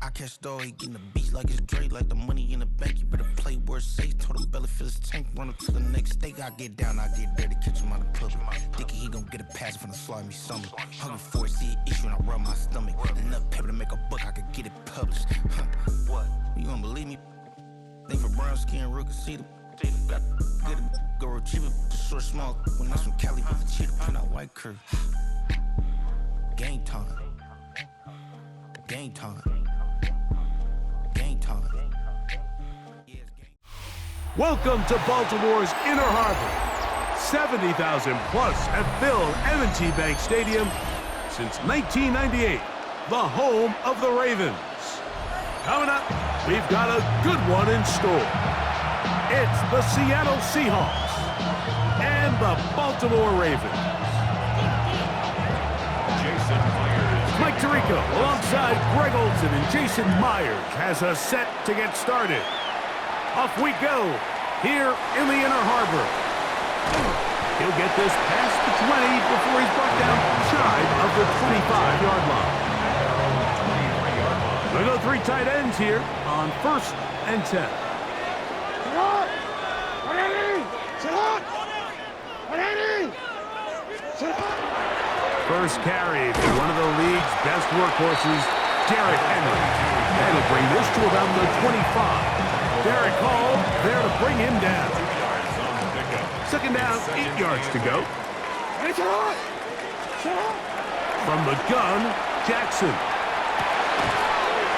I catch dog, he getting the beats like it's Dre, like the money in the bank. You better play where it's safe. Told him belly fill his tank, run up to the next stake. I get down, I get dirty, catch him on the public. Thinking he gon' get a pass from the slaughter me something. Hungry for it, see an issue and I rub my stomach. Enough paper to make a book, I could get it published. What? You don't believe me? Think for brown skin, real can see them. Got good, go retrieve it, short, small. When that's from Cali, but the cheetah print out white curve. Game time. Game time. Game time. Welcome to Baltimore's Inner Harbor. 70,000 plus have filled M&T Bank Stadium since 1998, the home of the Ravens. Coming up, we've got a good one in store. It's the Seattle Seahawks and the Baltimore Ravens. Mike Tirico, alongside Greg Olsen and Jason Myers, has us set to get started. Off we go, here in the Inner Harbor. He'll get this past the 20 before he's brought down shy of the 25-yard line. We'll go three tight ends here on 1st and 10. First carry for one of the league's best workhorses, Derrick Henry. That'll bring this to about the 25. Derrick Hall there to bring him down. Second down, 8 yards to go. From the gun, Jackson.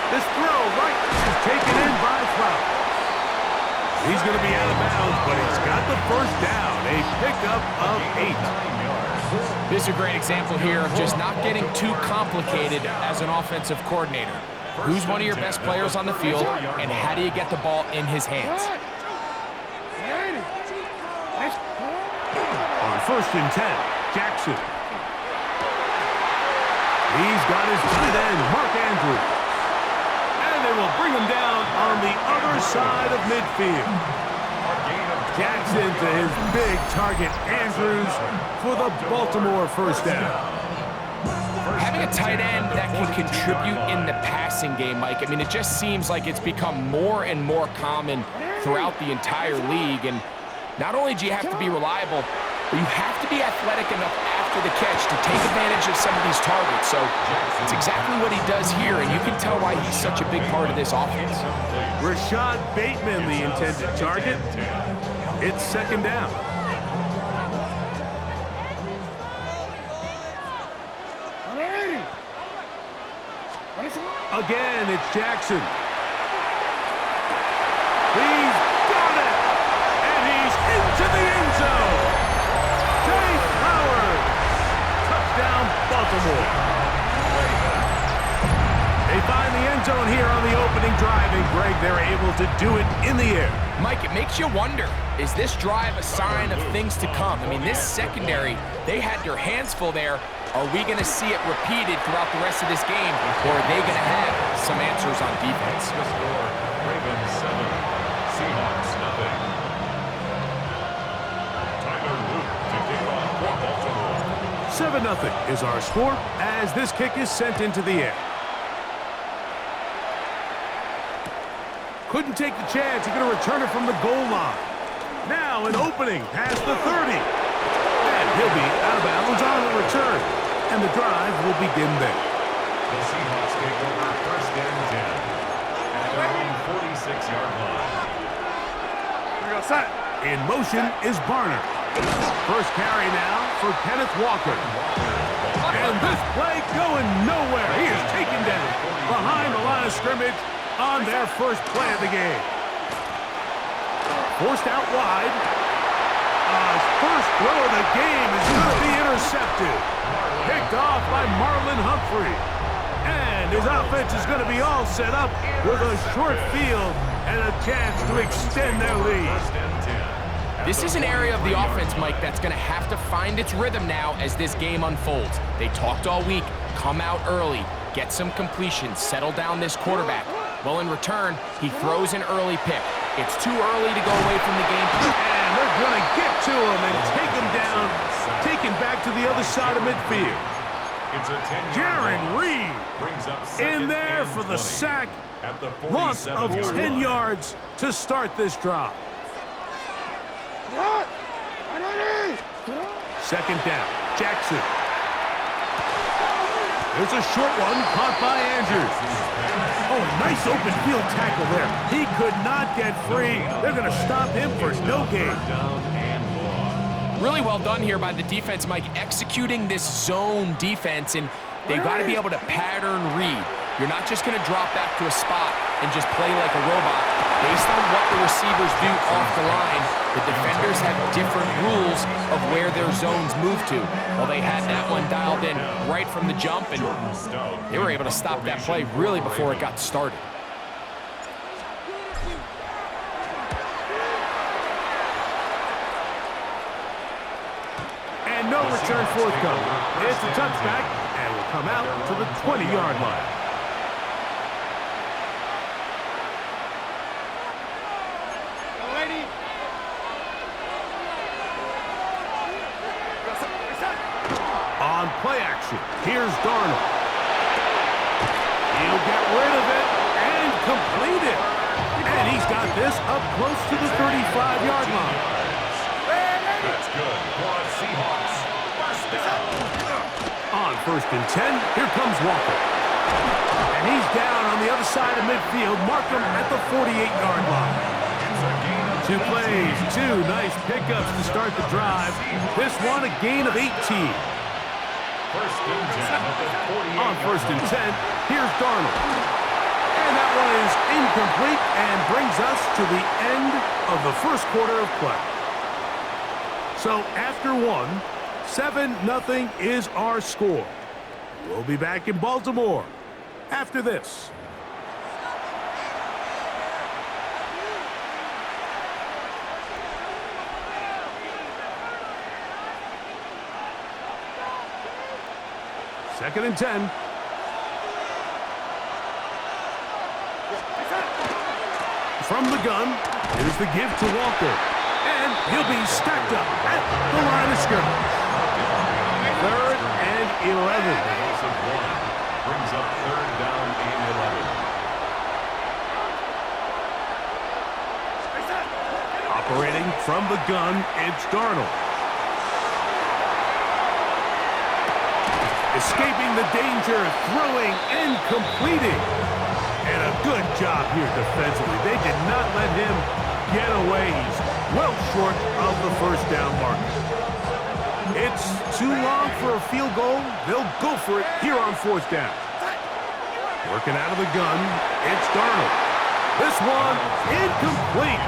This throw right is taken in by Flowers. He's going to be out of bounds, but he's got the first down. A pickup of 8. This is a great example here of just not getting too complicated as an offensive coordinator. Who's one of your best players on the field, and how do you get the ball in his hands? On 1st and 10, Jackson. He's got his tight end, Mark Andrews. And they will bring him down on the other side of midfield. Jackson to his big target, Andrews, for the Baltimore first down. Having a tight end that can contribute in the passing game, Mike, I mean, it just seems like it's become more and more common throughout the entire league. And not only do you have to be reliable, but you have to be athletic enough after the catch to take advantage of some of these targets. So it's exactly what he does here, and you can tell why he's such a big part of this offense. Rashad Bateman, the intended target. It's second down. Again, it's Jackson. He's got it! And he's into the end zone! Trey Flowers! Touchdown, Baltimore. They find the end zone here on the opening drive, and Greg, they're able to do it in the air. Mike, it makes you wonder, is this drive a sign of things to come? I mean, this secondary, they had their hands full there. Are we going to see it repeated throughout the rest of this game, or are they going to have some answers on defense? The score, Ravens 7, Seahawks nothing. Tyler Luke to kick off for Baltimore. 7-0 is our score as this kick is sent into the air. Couldn't take the chance. He's going to return it from the goal line. Now an opening past the 30. And he'll be out of bounds on the return. And the drive will begin there. The Seahawks take over 1st and 10 at their own 46-yard line. In motion is Barner. First carry now for Kenneth Walker. And this play going nowhere. He is taken down behind the line of scrimmage on their first play of the game. Forced out wide. First throw of the game is going to be intercepted. Picked off by Marlon Humphrey. And his offense is going to be all set up with a short field and a chance to extend their lead. This is an area of the offense, Mike, that's going to have to find its rhythm now as this game unfolds. They talked all week, come out early, get some completions, settle down this quarterback. Well, in return, he throws an early pick. It's too early to go away from the game. And they're going to get to him and take him down, take him back to the other side of midfield. It's a 10-yard Jaron loss. Reed Brings up in second there and for the 20 sack. at the Loss of 47-yard 10 line. yards to start this drive. Second down, Jackson. There's a short one caught by Andrews. Oh, nice open field tackle there. He could not get free. They're going to stop him for no gain. Down and long. Really well done here by the defense, Mike, executing this zone defense, and they've got to be able to pattern read. You're not just going to drop back to a spot and just play like a robot. Based on what the receivers do off the line, the defenders have different rules of where their zones move to. Well, they had that one dialed in right from the jump, and they were able to stop that play really before it got started. And no return forthcoming. It's a touchback, and will come out to the 20-yard line. On play action, here's Darnold. He'll get rid of it and complete it. And he's got this up close to the 35-yard line. That's good for the Seahawks. First down. On 1st and 10, here comes Walker. And he's down on the other side of midfield. Mark him at the 48-yard line. It's a gain of 2 plays, 2 nice pickups to start the drive. This one a gain of 18. First and 10 at the 48. On 1st and 10, here's Darnold. And that one is incomplete and brings us to the end of the first quarter of play. So after 1, 7-0 is our score. We'll be back in Baltimore after this. Second and 10. From the gun, here's the give to Walker. And he'll be stacked up at the line of scrimmage. 3rd and 11. Loss of 1 brings up 3rd down and 11. Operating from the gun, it's Darnold. Escaping the danger, throwing and completing. And a good job here defensively. They did not let him get away. He's well short of the first down marker. It's too long for a field goal. They'll go for it here on 4th down. Working out of the gun, it's Darnold. This one incomplete.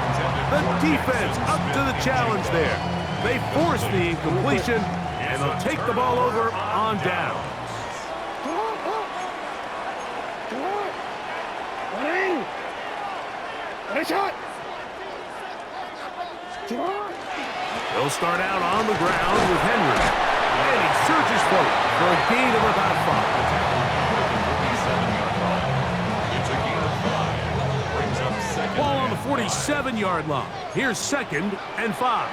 The defense up to the challenge there. They force the incompletion, and they'll take the ball over on down. They'll start out on the ground with Henry. And he surges forward for a gain of about 5. It's a gain of 5. Brings up second. Ball on the 47-yard line. Here's 2nd and 5.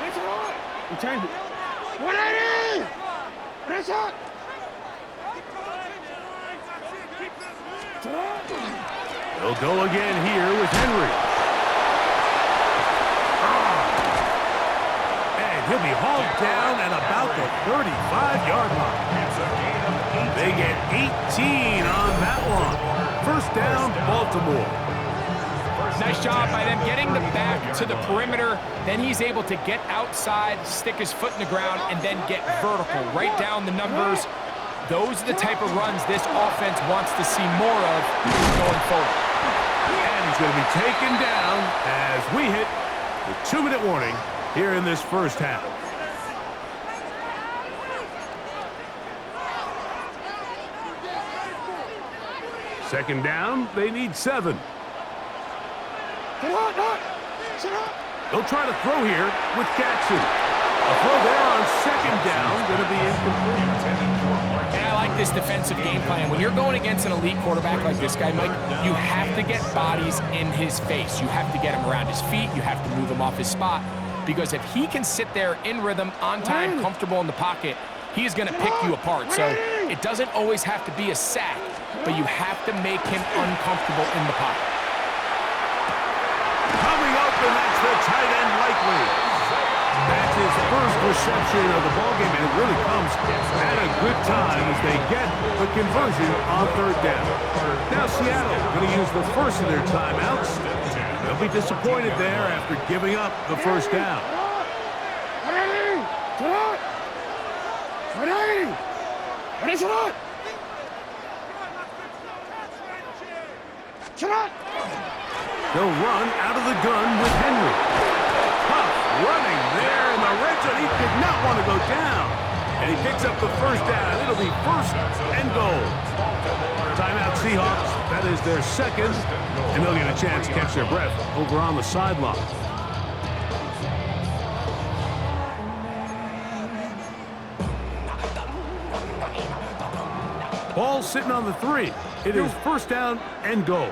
They'll go again here with Henry. And he'll be hauled down at about the 35-yard line. It's a gain of 18. They get 18 on that one. First down, Baltimore. Nice job by them getting the back to the perimeter. Then he's able to get outside, stick his foot in the ground, and then get vertical. Right down the numbers. Those are the type of runs this offense wants to see more of going forward. And he's going to be taken down as we hit the 2-minute warning here in this first half. Second down, they need 7. They'll try to throw here with Jackson. A throw there on 2nd down, going to be incomplete. And I like this defensive game plan. When you're going against an elite quarterback like this guy, Mike, you have to get bodies in his face. You have to get him around his feet. You have to move him off his spot. Because if he can sit there in rhythm, on time, comfortable in the pocket, he's going to pick you apart. So It doesn't always have to be a sack, but you have to make him uncomfortable in the pocket. Coming open, that's the tight end likely. That's his first reception of the ballgame, and it really comes at a good time as they get the conversion on third down. Now Seattle going to use the first of their timeouts. They'll be disappointed there after giving up the first down. They'll run out of the gun with Henry. Tough running there in the red zone. He did not want to go down. And he picks up the first down. It'll be first and goal. Timeout Seahawks. That is their second. And they'll get a chance to catch their breath over on the sideline. Ball sitting on the 3. It is first down and goal.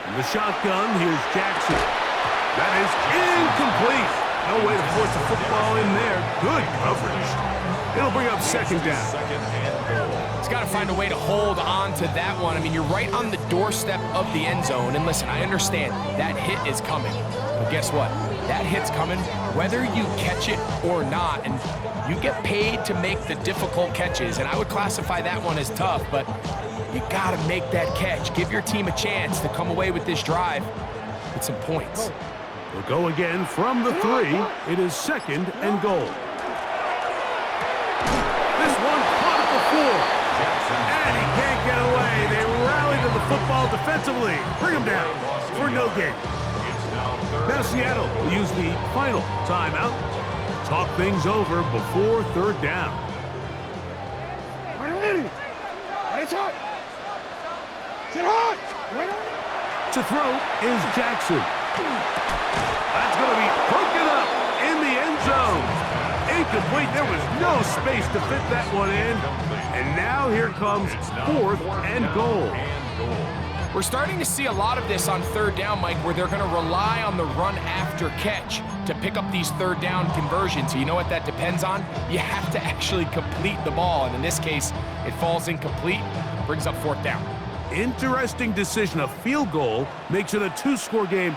In the shotgun, here's Jackson. That is incomplete. No way to force the football in there. Good coverage. It'll bring up second down. He's got to find a way to hold on to that one. I mean, you're right on the doorstep of the end zone. And listen, I understand that hit is coming. But guess what? That hit's coming whether you catch it or not. And you get paid to make the difficult catches. And I would classify that one as tough, but you got to make that catch. Give your team a chance to come away with this drive with some points. We'll go again from the 3. It is second and goal. This one caught at the 4. And he can't get away. They rally to the football defensively. Bring him down for no gain. Now Seattle will use the final timeout. Talk things over before third down. To throw is Jackson. That's going to be broken up in the end zone. Incomplete. There was no space to fit that one in. And now here comes fourth and goal. We're starting to see a lot of this on third down, Mike, where they're going to rely on the run after catch to pick up these third down conversions. So you know what that depends on? You have to actually complete the ball. And in this case, it falls incomplete, brings up fourth down. Interesting decision. A field goal makes it a 2-score game.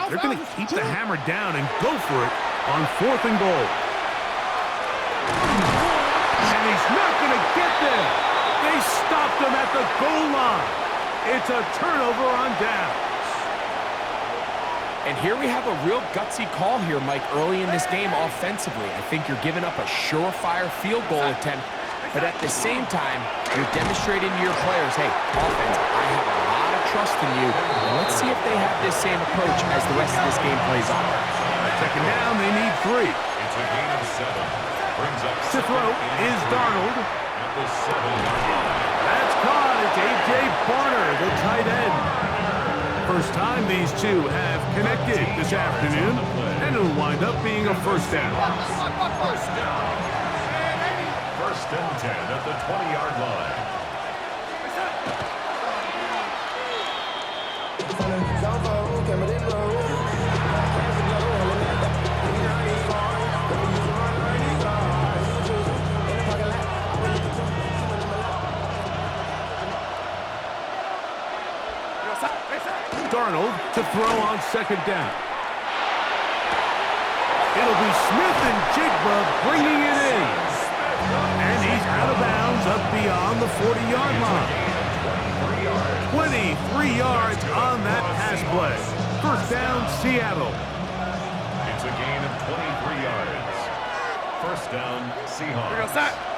They're going to keep the hammer down and go for it on fourth and goal. And he's not going to get there. They stopped him at the goal line. It's a turnover on downs. And here we have a real gutsy call here, Mike, early in this game offensively. I think you're giving up a surefire field goal attempt, but at the same time, you're demonstrating to your players, hey, offense, I have a lot of trust in you, and let's see if they have this same approach as the rest of this game plays on. Second down, they need 3. It's a gain of 7. Brings up To throw is Darnold. at the 7-yard line. That's caught. It's A.J. Barner, the tight end. First time these two have connected this afternoon, and it'll wind up being a first down. First and 10 at the 20-yard line. Darnold to throw on second down. It'll be Smith and Jigba bringing it in. And he's out of bounds up beyond the 40-yard line. 23 yards on that pass play. First down, Seattle. It's a gain of 23 yards. First down, Seahawks.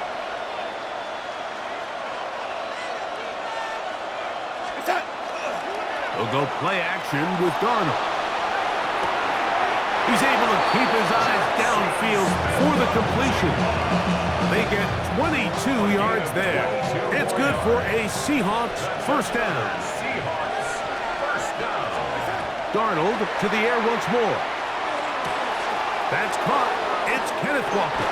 They'll go play action with Darnold. He's able to keep his eyes downfield for the completion. They get 22 yards there. It's good for a Seahawks first down. Darnold to the air once more. That's caught. It's Kenneth Walker.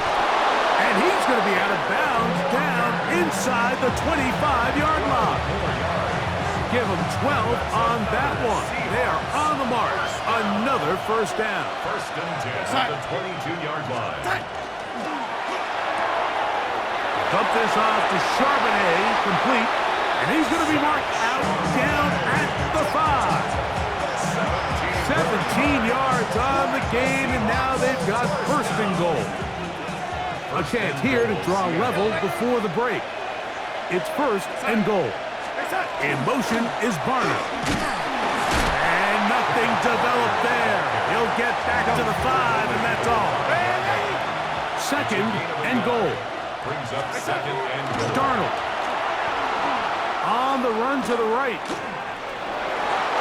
And he's going to be out of bounds down inside the 25-yard line. give them 12 on that one. They are on the march. Another first down. First and 10 at the 22-yard line. Dump this off to Charbonnet, complete. And he's going to be marked out down at the 5. 17 yards on the gain, and now they've got first and goal. A chance here to draw level before the break. It's first and goal. In motion is Barner. And nothing developed there. He'll get back to the 5, and that's all. Second and goal. Brings up second and goal. Darnold. On the run to the right.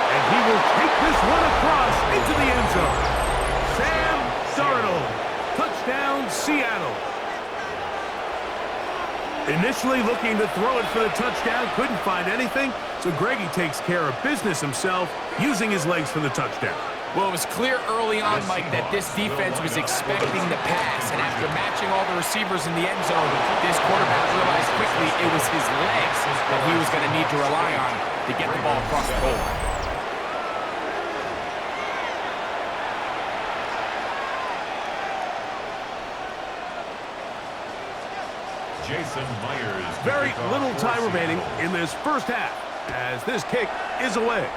And he will take this one across into the end zone. Sam Darnold. Touchdown, Seattle. Initially looking to throw it for the touchdown, couldn't find anything, so Greggy takes care of business himself, using his legs for the touchdown. Well, it was clear early on, Mike, that this defense was expecting the pass, and after matching all the receivers in the end zone, this quarterback realized quickly it was his legs that he was going to need to rely on to get the ball across the goal line. Jason Myers. Very little time remaining in this first half as this kick is away.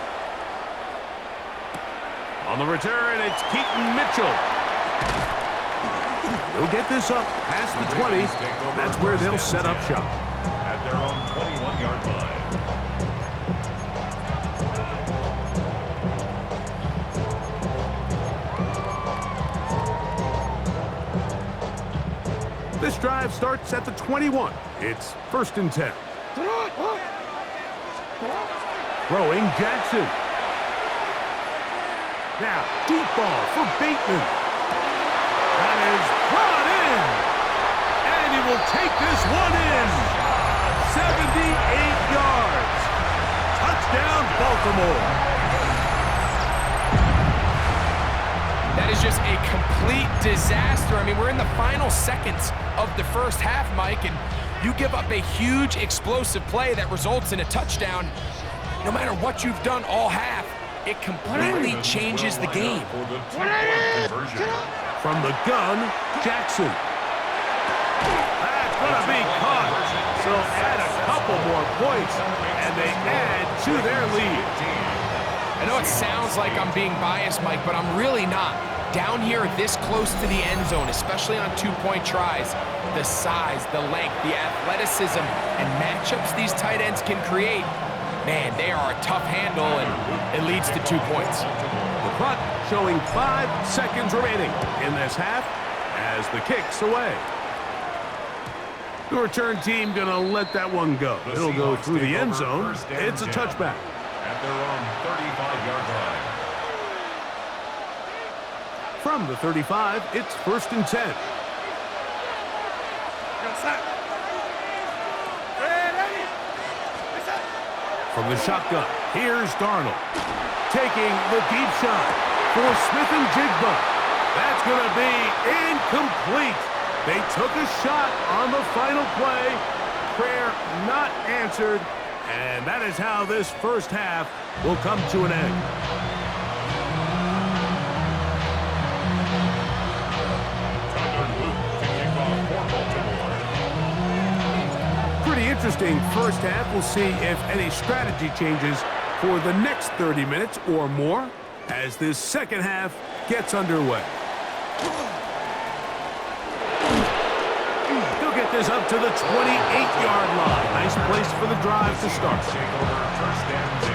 On the return, it's Keaton Mitchell. He'll get this up past the 20. That's where they'll set up shop. At their own 21-yard line. This drive starts at the 21. It's first and 10. Throwing Jackson. Now, deep ball for Bateman. That is brought in. And he will take this one in. 78 yards. Touchdown, Baltimore. That is just a complete disaster. I mean, we're in the final seconds of the first half, Mike, and you give up a huge explosive play that results in a touchdown. No matter what you've done all half, it completely changes the game. From the gun, Jackson. That's going to be caught. So add a couple more points, and they add to their lead. I know it sounds like I'm being biased, Mike, but I'm really not. Down here this close to the end zone, especially on two-point tries, the size, the length, the athleticism, and matchups these tight ends can create, man, they are a tough handle, and it leads to 2 points. The clock showing 5 seconds remaining in this half as the kick's away. The return team gonna let that one go. It'll go through the end zone. It's a touchback. At their own 35-yard line. From the 35, it's first and 10. From the shotgun, here's Darnold. Taking the deep shot for Smith and Jigba. That's going to be incomplete. They took a shot on the final play. Prayer not answered. And that is how this first half will come to an end. Pretty interesting first half. We'll see if any strategy changes for the next 30 minutes or more as this second half gets underway. He'll get this up to the 28-yard line. Nice place for the drive to start. Take over first and 10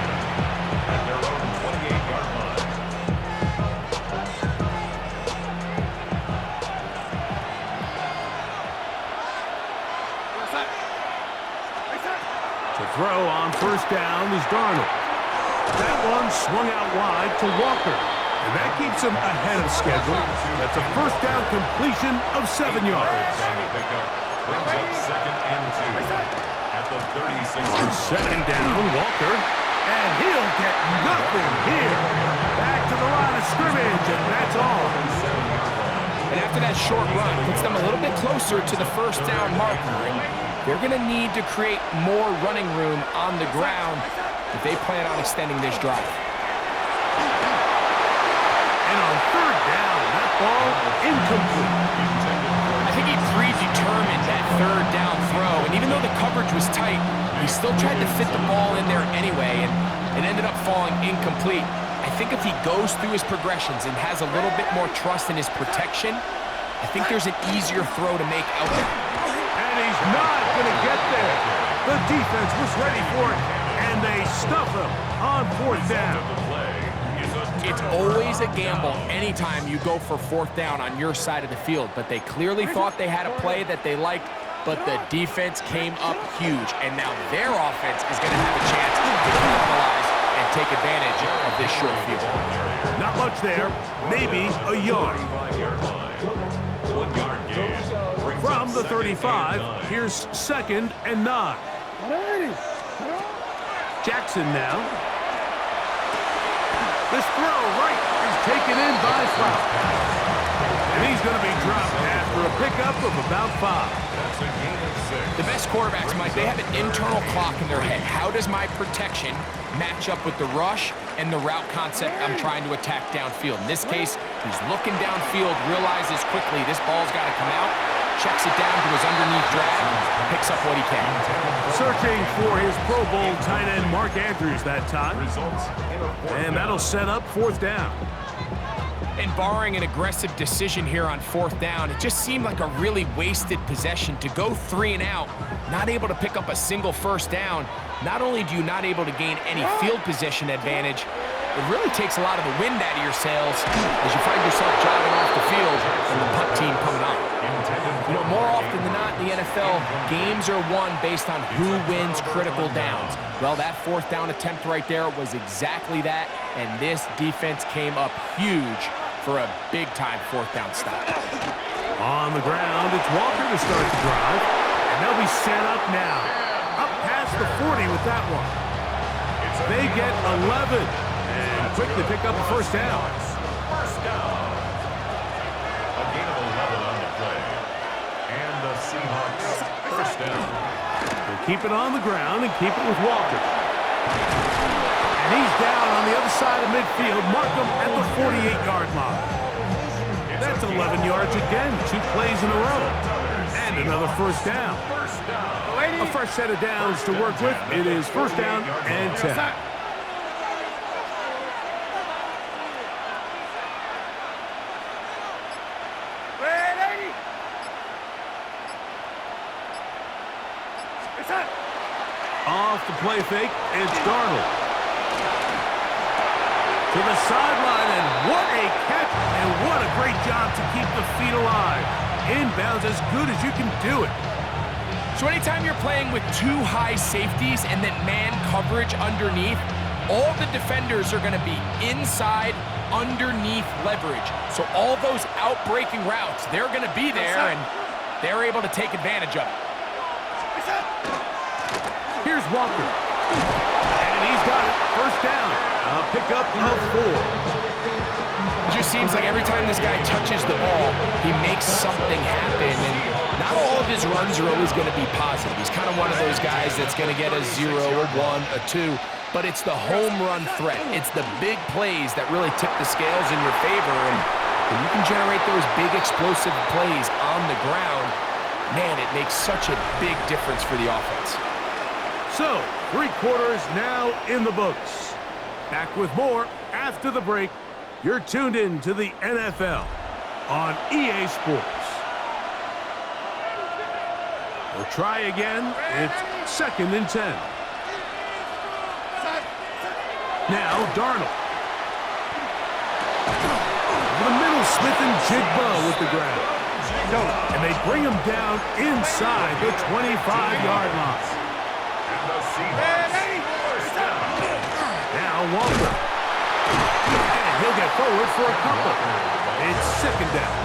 at their own 28-yard line. To throw on first down is Darnold. That one swung out wide to Walker. And that keeps him ahead of schedule. That's a first down completion of 7 yards. Brings up second and 2 at the 36. On second down, Walker. And he'll get nothing here. Back to the line of scrimmage, and that's all. And after that short run, puts them a little bit closer to the first down marker. And they're going to need to create more running room on the ground if they plan on extending this drive. And on third down, that ball incomplete. I think he predetermined that third down throw, and even though the coverage was tight, he still tried to fit the ball in there anyway, and it ended up falling incomplete. I think if he goes through his progressions and has a little bit more trust in his protection, I think there's an easier throw to make out there. And he's not going to get there. The defense was ready for it, and they stuff him on fourth down. It's always a gamble anytime you go for fourth down on your side of the field, but they clearly thought they had a play that they liked, but the defense came up huge, and now their offense is going to have a chance to capitalize and take advantage of this short field. Not much there, maybe a yard. 1 yard gain. From the 35, here's 2nd and 9. Jackson now. This throw right is taken in by Flower. And he's going to be dropped after a pickup of about 5. That's a gain of 6. The best quarterbacks, Mike, they have an internal clock in their head. How does my protection match up with the rush and the route concept I'm trying to attack downfield? In this case, he's looking downfield, realizes quickly this ball's got to come out, checks it down to his underneath drag, picks up what he can. Searching for his Pro Bowl tight end Mark Andrews that time. And that'll set up 4th down. And barring an aggressive decision here on 4th down, it just seemed like a really wasted possession to go 3 and out, not able to pick up a single first down. Not only do you not able to gain any field position advantage, it really takes a lot of the wind out of your sails as you find yourself driving off the field and the punt team coming on. You know, more often than not in the NFL, games are won based on who wins critical downs. Well, that 4th down attempt right there was exactly that, and this defense came up huge for a big-time 4th down stop. On the ground, it's Walker to start the drive, and they'll be set up now. Up past the 40 with that one. They get 11 and quickly pick up a first down. First down. A gain of 11 on the play. And the Seahawks first down. They'll keep it on the ground and keep it with Walker. And he's down on the other side of midfield. Mark him at the 48-yard line. That's 11 yards again, 2 plays in a row. And another first down. A fresh set of downs to work with. It is first down and 10. Off the play fake, it's Darnold. To the sideline, and what a catch, and what a great job to keep the feet alive. Inbounds as good as you can do it. So anytime you're playing with 2 high safeties and then man coverage underneath, all the defenders are going to be inside, underneath leverage. So all those outbreaking routes, they're going to be there, and they're able to take advantage of it. Here's Walker. And he's got it. First down. A pickup of 4. It just seems like every time this guy touches the ball, he makes something happen, and not all of his runs are always going to be positive. He's kind of one of those guys that's going to get a 0, a 1, a 2, but it's the home run threat. It's the big plays that really tip the scales in your favor, and when you can generate those big explosive plays on the ground, man, it makes such a big difference for the offense. So, 3 quarters now in the books. Back with more after the break. You're tuned in to the NFL on EA Sports. We'll try again. It's 2nd and 10. Now, Darnold. Over the middle, Smith and Jigba with the ground. And they bring him down inside the 25-yard line. Now Walker. And he'll get forward for a couple. It's 2nd down.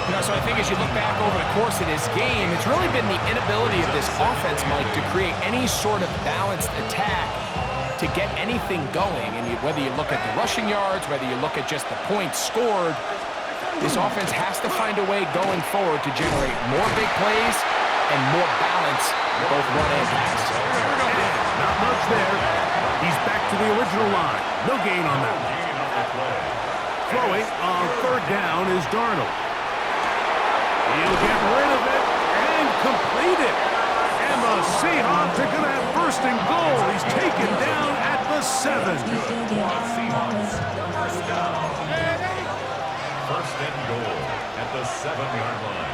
You know, so I think as you look back over the course of this game, it's really been the inability of this offense, Mike, to create any sort of balanced attack to get anything going. And whether you look at the rushing yards, whether you look at just the points scored, this offense has to find a way going forward to generate more big plays and more balance in both run and pass. And not much there. He's back to the original line. No gain on that one. Throwing on third down is Darnold. He'll get rid of it and complete it. And the Seahawks are going to have first and goal. He's taken down at the 7. Seahawks, first down. First and goal at the 7-yard line.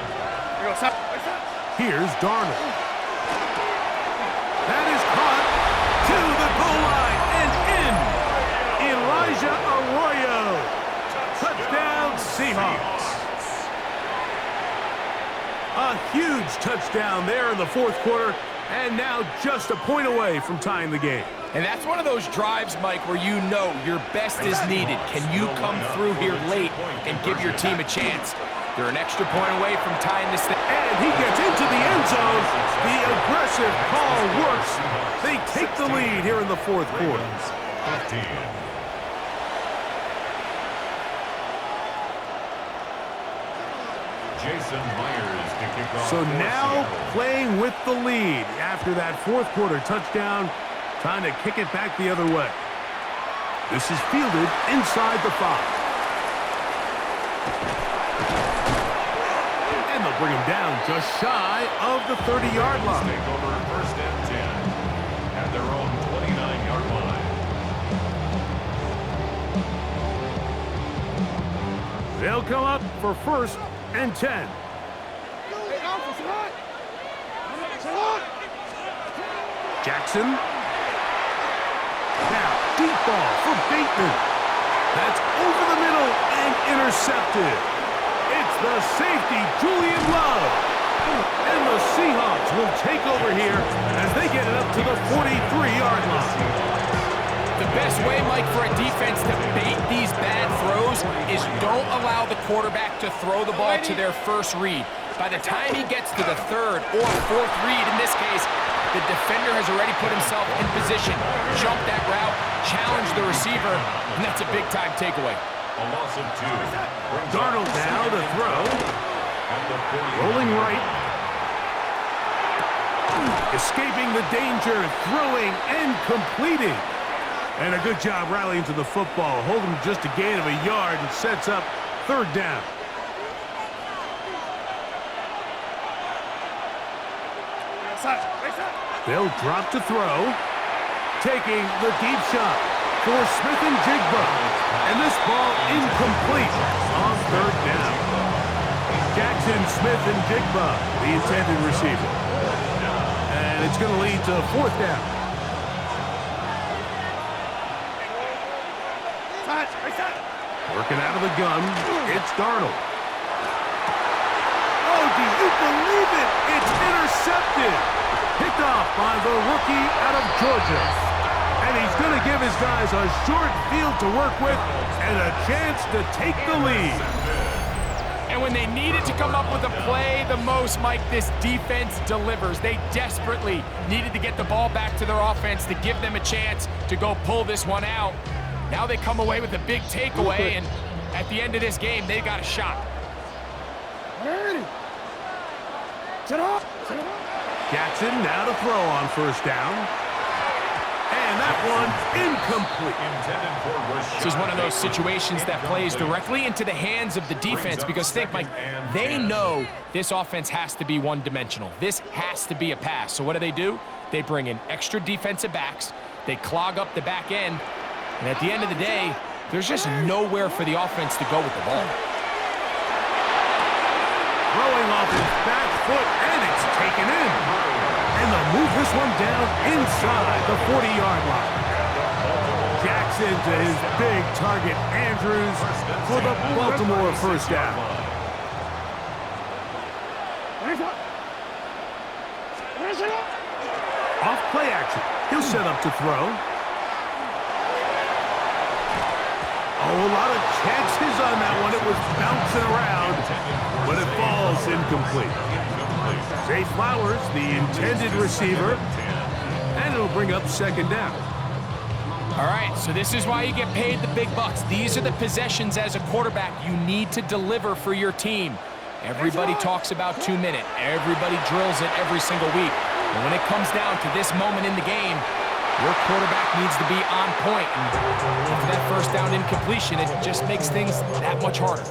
Here's Darnold. That is caught to the goal line and in. Elijah Arroyo. Touchdown, Seahawks. A huge touchdown there in the fourth quarter, and now just a point away from tying the game. And that's one of those drives, Mike, where you know your best is needed. Can you come through here late and give your team a chance? They're an extra point away from tying this thing. And he gets into the end zone. The aggressive call works. They take the lead here in the fourth quarter. 15. Jason Myers to kick off. So now playing with the lead after that fourth quarter touchdown, trying to kick it back the other way. This is fielded inside the 5. And they'll bring him down just shy of the 30-yard line. Take over first and 10 at their own 29-yard line. They'll come up for first and 10. Jackson. Now, deep ball for Bateman. That's over the middle and intercepted. It's the safety, Julian Love. And the Seahawks will take over here as they get it up to the 43-yard line. The best way, Mike, for a defense to bait these bad throws is don't allow the quarterback to throw the ball to their first read. By the time he gets to the third or fourth read, in this case, the defender has already put himself in position, jumped that route, challenged the receiver, and that's a big-time takeaway. A loss of 2. Darnold now to throw. Rolling right. Escaping the danger, throwing and completing. And a good job rallying to the football. Holding just a gain of a yard and sets up third down. They'll drop to throw. Taking the deep shot for Smith and Jigba. And this ball incomplete on third down. Jackson, Smith, and Jigba, the intended receiver. And it's going to lead to fourth down. Working out of the gun, it's Darnold. Oh, do you believe it? It's intercepted. Picked off by the rookie out of Georgia. And he's going to give his guys a short field to work with and a chance to take the lead. And when they needed to come up with a play the most, Mike, this defense delivers. They desperately needed to get the ball back to their offense to give them a chance to go pull this one out. Now they come away with a big takeaway, and at the end of this game, they got a shot. Jackson now to throw on first down. And that one incomplete. This is one of those situations that plays directly into the hands of the defense because think, Mike, they know this offense has to be one-dimensional. This has to be a pass. So what do? They bring in extra defensive backs. They clog up the back end. And at the end of the day, there's just nowhere for the offense to go with the ball. Throwing off his back foot, and it's taken in. And they'll move this one down inside the 40-yard line. Jackson to his big target, Andrews, for the Baltimore first down. Off play action. He'll set up to throw. Oh, a lot of chances on that one. It was bouncing around, but it falls incomplete. Zay Flowers, the intended receiver, and it'll bring up second down. All right, so this is why you get paid the big bucks. These are the possessions as a quarterback you need to deliver for your team. Everybody talks about 2 minute. Everybody drills it every single week. And when it comes down to this moment in the game, your quarterback needs to be on point. And for that first down incompletion, it just makes things that much harder.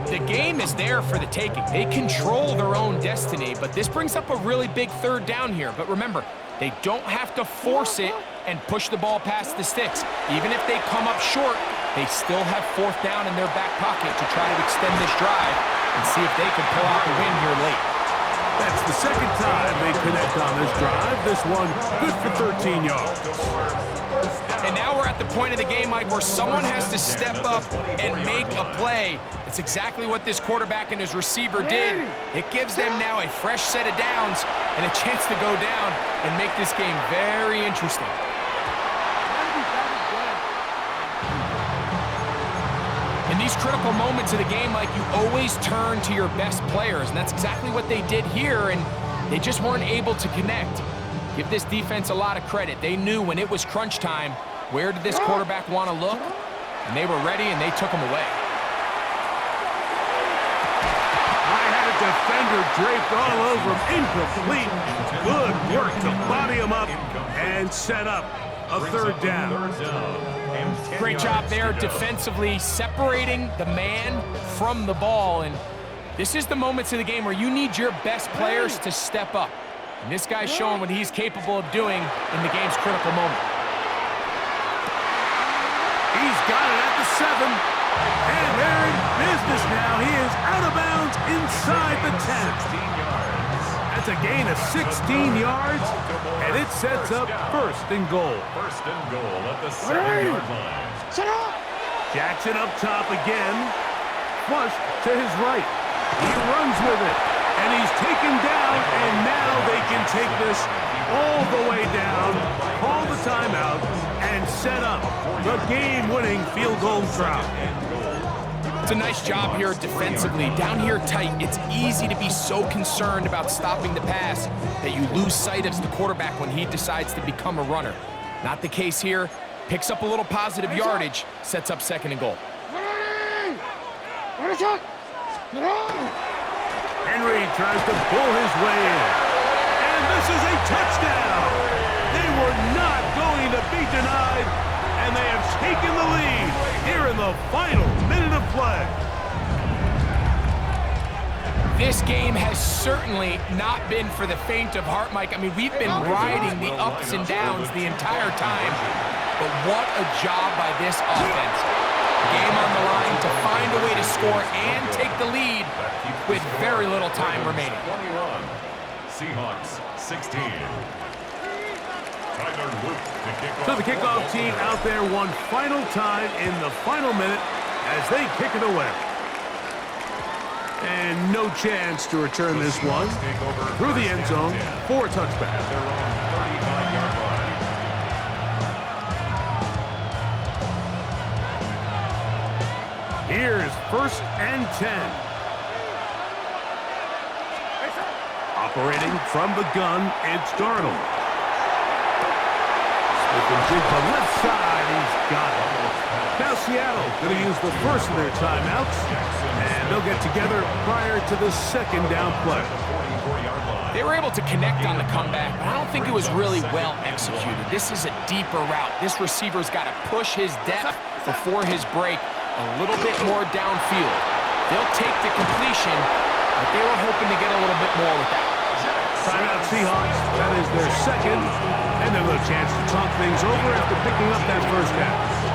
The game is there for the taking. They control their own destiny, but this brings up a really big third down here. But remember, they don't have to force it and push the ball past the sticks. Even if they come up short, they still have fourth down in their back pocket to try to extend this drive and see if they can pull out the win here late. That's the second time they connect on this drive. This one good for 13 yards. And now we're at the point of the game, Mike, where someone has to step up and make a play. It's exactly what this quarterback and his receiver did. It gives them now a fresh set of downs and a chance to go down and make this game very interesting. In these critical moments of the game, Mike, you always turn to your best players, and that's exactly what they did here, and they just weren't able to connect. Give this defense a lot of credit. They knew when it was crunch time, where did this quarterback want to look, and they were ready, and they took him away. I had a defender draped all over him, incomplete. Good work to body him up and set up a third down. Great job there defensively, separating the man from the ball. And this is the moments of the game where you need your best players to step up. And this guy's showing what he's capable of doing in the game's critical moment. He's got it at the 7. And they're in business now. He is out of bounds inside the 10. That's a gain of 16 yards, and it sets up first and goal. First and goal at the 7-yard line. Jackson up top again. Flush to his right. He runs with it, and he's taken down, and now they can take this all the way down, call the timeout, and set up the game-winning field goal try. It's a nice job here defensively. Down here tight, it's easy to be so concerned about stopping the pass that you lose sight of the quarterback when he decides to become a runner. Not the case here. Picks up a little positive yardage, sets up second and goal. Henry tries to pull his way in. And this is a touchdown! They were not going to be denied, and they have taken the lead here in the final minute of play. This game has certainly not been for the faint of heart, Mike. I mean, we've been riding the ups and downs the entire time, but what a job by this offense. Game on the line to find a way to score and take the lead with very little time remaining. 21, Seahawks 16. So the kickoff team out there one final time in the final minute as they kick it away. And no chance to return this one through the end zone for a touchback. At their own 35-yard line. Here's first and 10. Operating from the gun, it's Darnold. Smith and Jig to left side, he's got it. Now Seattle going to use the first of their timeouts, and they'll get together prior to the second down play. They were able to connect on the comeback, but I don't think it was really well executed. This is a deeper route. This receiver's got to push his depth before his break a little bit more downfield. They'll take the completion, but they were hoping to get a little bit more with that. Timeout Seahawks, that is their second, and they'll have a chance to talk things over after picking up that first down.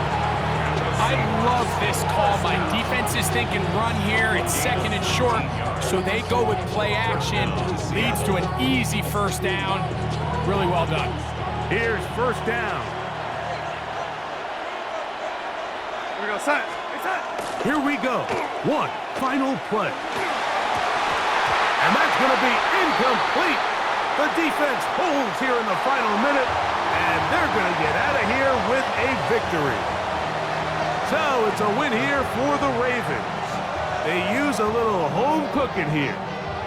I love this call. My defense is thinking run here. It's second and short, so they go with play action. Leads to an easy first down. Really well done. Here's first down. Here we go, set. Here we go. One final play. And that's going to be incomplete. The defense holds here in the final minute, and they're going to get out of here with a victory. So it's a win here for the Ravens. They use a little home cooking here.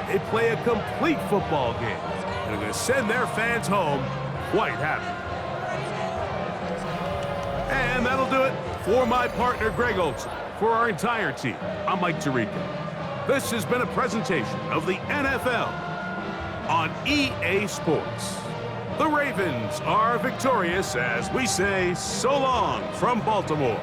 They play a complete football game, and they're going to send their fans home quite happy. And that'll do it for my partner, Greg Olson. For our entire team, I'm Mike Tirico. This has been a presentation of the NFL on EA Sports. The Ravens are victorious as we say so long from Baltimore.